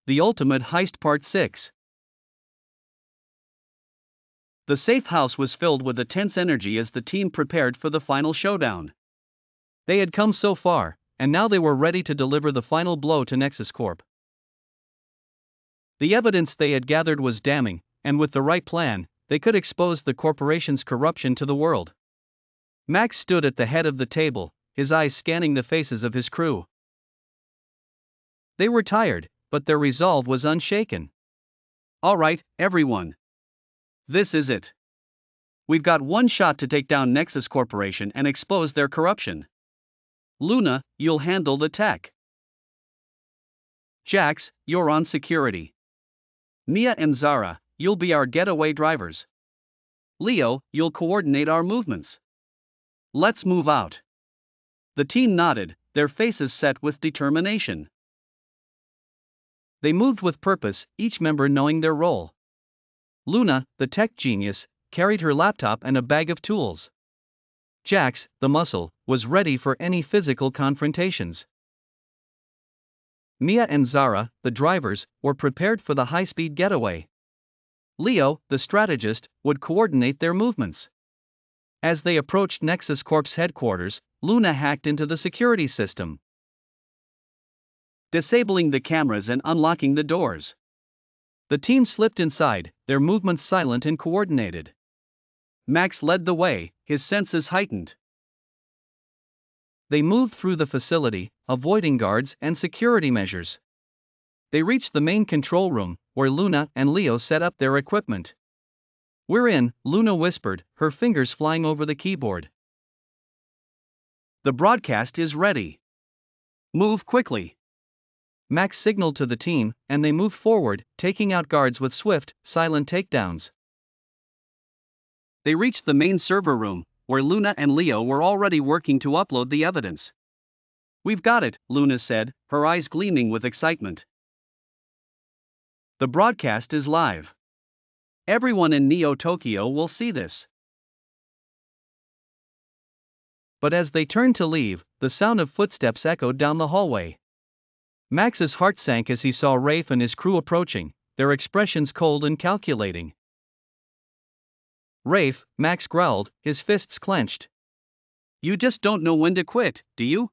The Ultimate Heist Part 6. The safe house was filled with a tense energy as the team prepared for the final showdown. They had come so far, and now they were ready to deliver the final blow to Nexus Corp. The evidence they had gathered was damning, and with the right plan, they could expose the corporation's corruption to the world. Max stood at the head of the table, his eyes scanning the faces of his crew. They were tired, but their resolve was unshaken. "All right, everyone. This is it. We've got one shot to take down Nexus Corporation and expose their corruption. Luna, you'll handle the tech. Jax, you're on security. Mia and Zara, you'll be our getaway drivers. Leo, you'll coordinate our movements. Let's move out." The team nodded, their faces set with determination. They moved with purpose, each member knowing their role. Luna, the tech genius, carried her laptop and a bag of tools. Jax, the muscle, was ready for any physical confrontations. Mia and Zara, the drivers, were prepared for the high-speed getaway. Leo, the strategist, would coordinate their movements. As they approached Nexus Corp's headquarters, Luna hacked into the security system, disabling the cameras and unlocking the doors. The team slipped inside, their movements silent and coordinated. Max led the way, his senses heightened. They moved through the facility, avoiding guards and security measures. They reached the main control room, where Luna and Leo set up their equipment. "We're in," Luna whispered, her fingers flying over the keyboard. "The broadcast is ready. Move quickly." Max signaled to the team, and they moved forward, taking out guards with swift, silent takedowns. They reached the main server room, where Luna and Leo were already working to upload the evidence. "We've got it," Luna said, her eyes gleaming with excitement. "The broadcast is live. Everyone in neotokyo will see this." But as they turned to leave, the sound of footsteps echoed down the hallway. Max's heart sank as he saw Rafe and his crew approaching, their expressions cold and calculating. "Rafe," Max growled, his fists clenched. "You just don't know when to quit, do you?"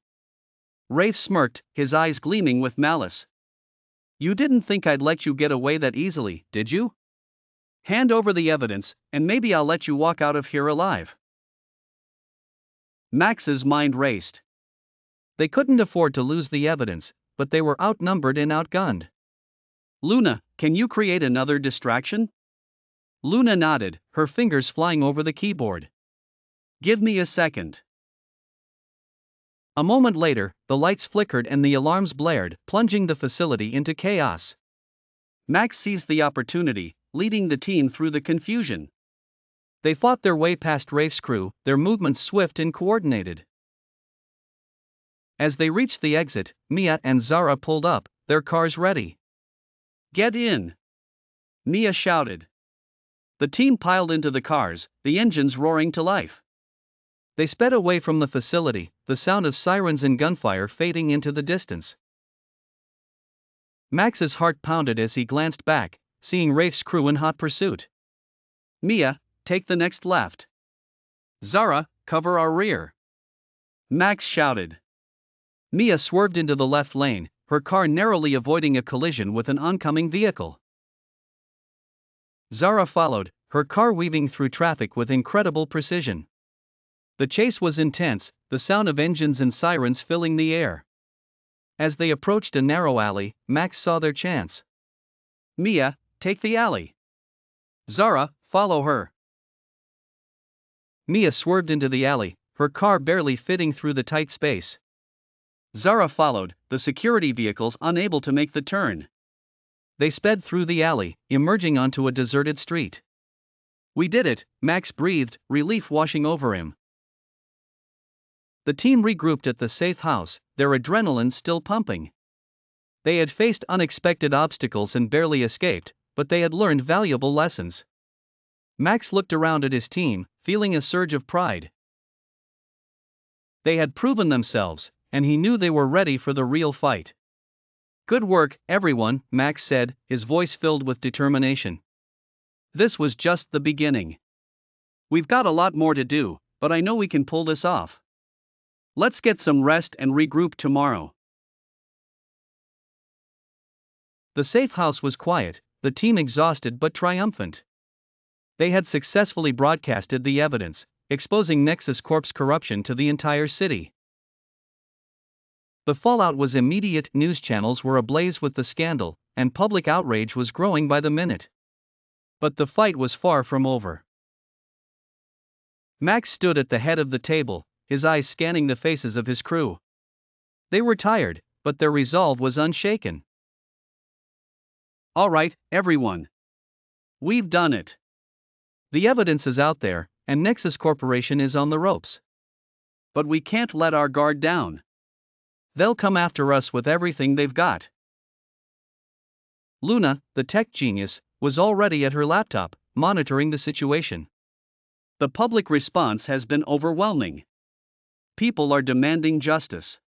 Rafe smirked, his eyes gleaming with malice. "You didn't think I'd let you get away that easily, did you? Hand over the evidence, and maybe I'll let you walk out of here alive." Max's mind raced. They couldn't afford to lose the evidence, but they were outnumbered and outgunned. "Luna, can you create another distraction?" Luna nodded, her fingers flying over the keyboard. "Give me a second." A moment later, the lights flickered and the alarms blared, plunging the facility into chaos. Max seized the opportunity, leading the team through the confusion. They fought their way past Rafe's crew, their movements swift and coordinated. As they reached the exit, Mia and Zara pulled up, their cars ready. "Get in!" Mia shouted. The team piled into the cars, the engines roaring to life. They sped away from the facility, the sound of sirens and gunfire fading into the distance. Max's heart pounded as he glanced back, seeing Rafe's crew in hot pursuit. "Mia, take the next left. Zara, cover our rear." Max shouted. Mia swerved into the left lane, her car narrowly avoiding a collision with an oncoming vehicle. Zara followed, her car weaving through traffic with incredible precision. The chase was intense, the sound of engines and sirens filling the air. As they approached a narrow alley, Max saw their chance. "Mia, take the alley. Zara, follow her." Mia swerved into the alley, her car barely fitting through the tight space. Zara followed, the security vehicles unable to make the turn. They sped through the alley, emerging onto a deserted street. "We did it," Max breathed, relief washing over him. The team regrouped at the safe house, their adrenaline still pumping. They had faced unexpected obstacles and barely escaped, but they had learned valuable lessons. Max looked around at his team, feeling a surge of pride. They had proven themselves, and he knew they were ready for the real fight. Good work, everyone, Max said, his voice filled with determination. This was just the beginning. We've got a lot more to do, but I know we can pull this off. Let's get some rest and regroup tomorrow. The safe house was quiet, the team exhausted but triumphant. They had successfully broadcasted the evidence, exposing Nexus Corp's corruption to the entire city. The fallout was immediate, news channels were ablaze with the scandal, and public outrage was growing by the minute. But the fight was far from over. Max stood at the head of the table, his eyes scanning the faces of his crew. They were tired, but their resolve was unshaken. All right, everyone. We've done it. The evidence is out there, and Nexus Corporation is on the ropes. But we can't let our guard down. They'll come after us with everything they've got. Luna, the tech genius, was already at her laptop, monitoring the situation. The public response has been overwhelming. People are demanding justice.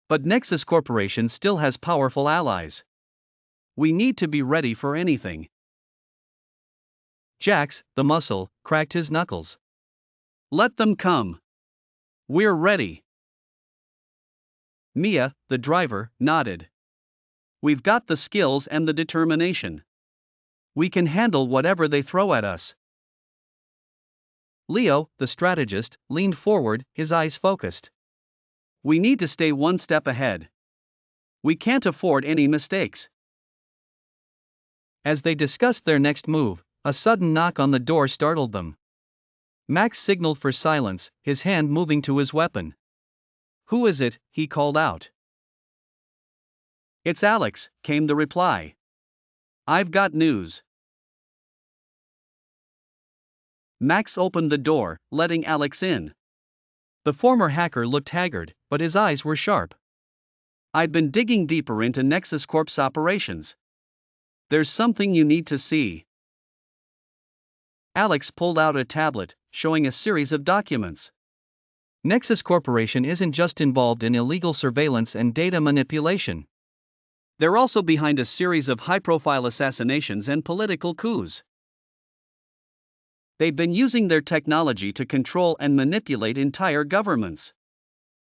But Nexus Corporation still has powerful allies. We need to be ready for anything. Jax, the muscle, cracked his knuckles. Let them come. We're ready. Mia, the driver, nodded. We've got the skills and the determination. We can handle whatever they throw at us. Leo, the strategist, leaned forward, his eyes focused. We need to stay one step ahead. We can't afford any mistakes. As they discussed their next move, a sudden knock on the door startled them. Max signaled for silence, his hand moving to his weapon. Who is it? He called out. It's Alex, came the reply. I've got news. Max opened the door, letting Alex in. The former hacker looked haggard, but his eyes were sharp. I've been digging deeper into Nexus Corp's operations. There's something you need to see. Alex pulled out a tablet, showing a series of documents. Nexus Corporation isn't just involved in illegal surveillance and data manipulation. They're also behind a series of high-profile assassinations and political coups. They've been using their technology to control and manipulate entire governments.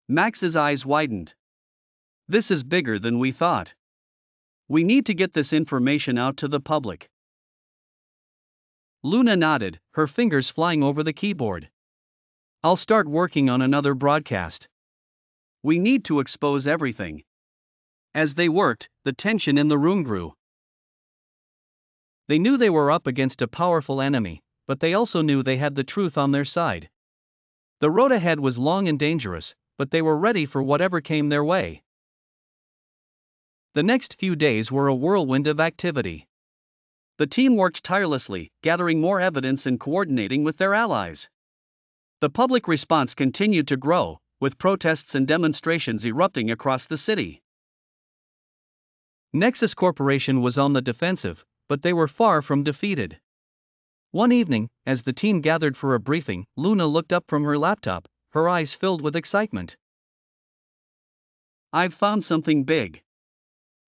Max's eyes widened. This is bigger than we thought. We need to get this information out to the public. Luna nodded, her fingers flying over the keyboard. I'll start working on another broadcast. We need to expose everything. As they worked, the tension in the room grew. They knew they were up against a powerful enemy, but they also knew they had the truth on their side. The road ahead was long and dangerous, but they were ready for whatever came their way. The next few days were a whirlwind of activity. The team worked tirelessly, gathering more evidence and coordinating with their allies. The public response continued to grow, with protests and demonstrations erupting across the city. Nexus Corporation was on the defensive, but they were far from defeated. One evening, as the team gathered for a briefing, Luna looked up from her laptop, her eyes filled with excitement. I've found something big.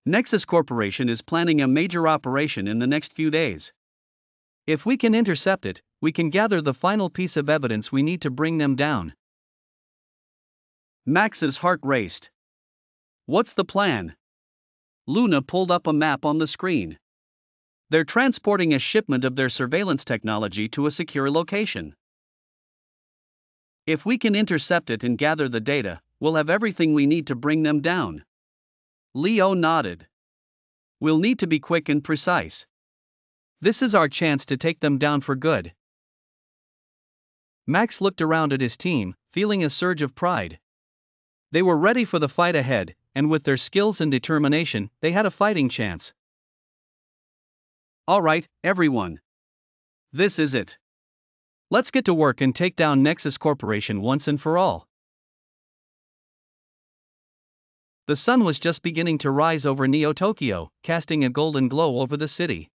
Nexus Corporation is planning a major operation in the next few days. If we can intercept it, we can gather the final piece of evidence we need to bring them down. Max's heart raced. What's the plan? Luna pulled up a map on the screen. They're transporting a shipment of their surveillance technology to a secure location. If we can intercept it and gather the data, we'll have everything we need to bring them down. Leo nodded. We'll need to be quick and precise. This is our chance to take them down for good. Max looked around at his team, feeling a surge of pride. They were ready for the fight ahead, and with their skills and determination, they had a fighting chance. All right, everyone. This is it. Let's get to work and take down Nexus Corporation once and for all. The sun was just beginning to rise over neotokyo, casting a golden glow over the city.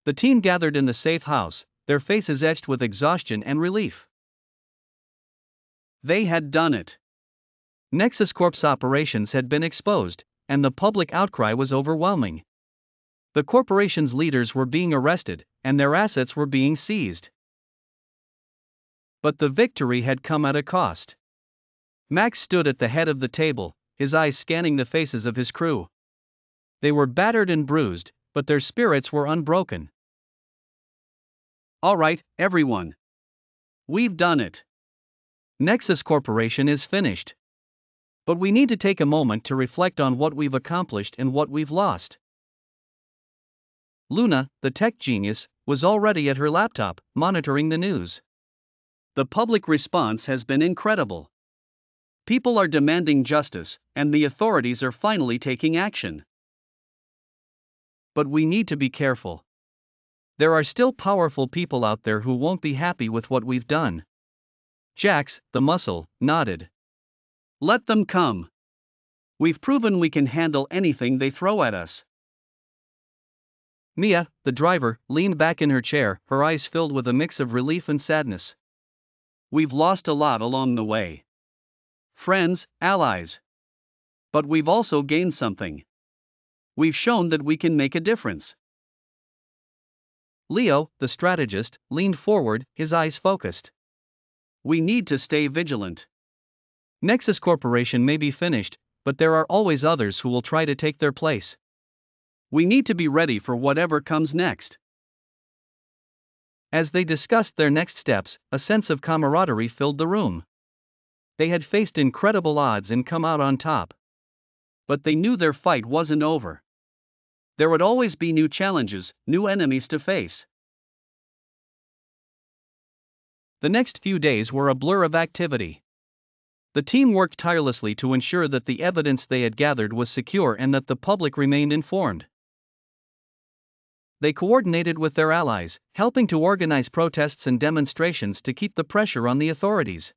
The team gathered in the safe house, their faces etched with exhaustion and relief. They had done it. Nexus Corp's operations had been exposed, and the public outcry was overwhelming. The corporation's leaders were being arrested, and their assets were being seized. But the victory had come at a cost. Max stood at the head of the table, his eyes scanning the faces of his crew. They were battered and bruised, but their spirits were unbroken. "All right, everyone. We've done it. Nexus Corporation is finished. But we need to take a moment to reflect on what we've accomplished and what we've lost." Luna, the tech genius, was already at her laptop, monitoring the news. "The public response has been incredible. People are demanding justice, and the authorities are finally taking action. But we need to be careful. There are still powerful people out there who won't be happy with what we've done." Jax, the muscle, nodded. "Let them come. We've proven we can handle anything they throw at us." Mia, the driver, leaned back in her chair, her eyes filled with a mix of relief and sadness. "We've lost a lot along the way. Friends, allies. But we've also gained something. We've shown that we can make a difference." Leo, the strategist, leaned forward, his eyes focused. "We need to stay vigilant. Nexus Corporation may be finished, but there are always others who will try to take their place. We need to be ready for whatever comes next." As they discussed their next steps, a sense of camaraderie filled the room. They had faced incredible odds and come out on top. But they knew their fight wasn't over. There would always be new challenges, new enemies to face. The next few days were a blur of activity. The team worked tirelessly to ensure that the evidence they had gathered was secure and that the public remained informed. They coordinated with their allies, helping to organize protests and demonstrations to keep the pressure on the authorities.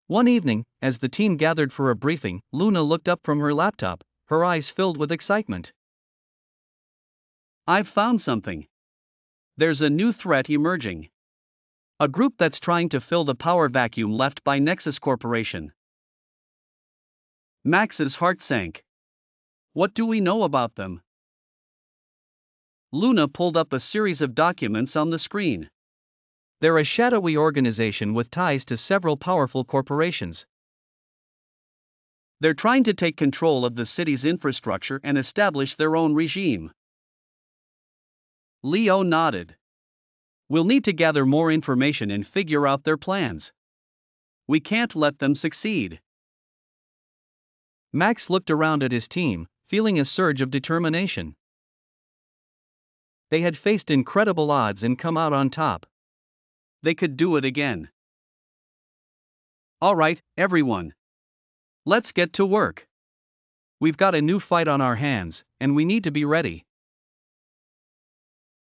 One evening, as the team gathered for a briefing, Luna looked up from her laptop, her eyes filled with excitement. "I've found something. There's a new threat emerging. A group that's trying to fill the power vacuum left by Nexus Corporation." Max's heart sank. "What do we know about them?" Luna pulled up a series of documents on the screen. "They're a shadowy organization with ties to several powerful corporations. They're trying to take control of the city's infrastructure and establish their own regime." Leo nodded. "We'll need to gather more information and figure out their plans. We can't let them succeed." Max looked around at his team, feeling a surge of determination. They had faced incredible odds and come out on top. They could do it again. "All right, everyone. Let's get to work. We've got a new fight on our hands, and we need to be ready."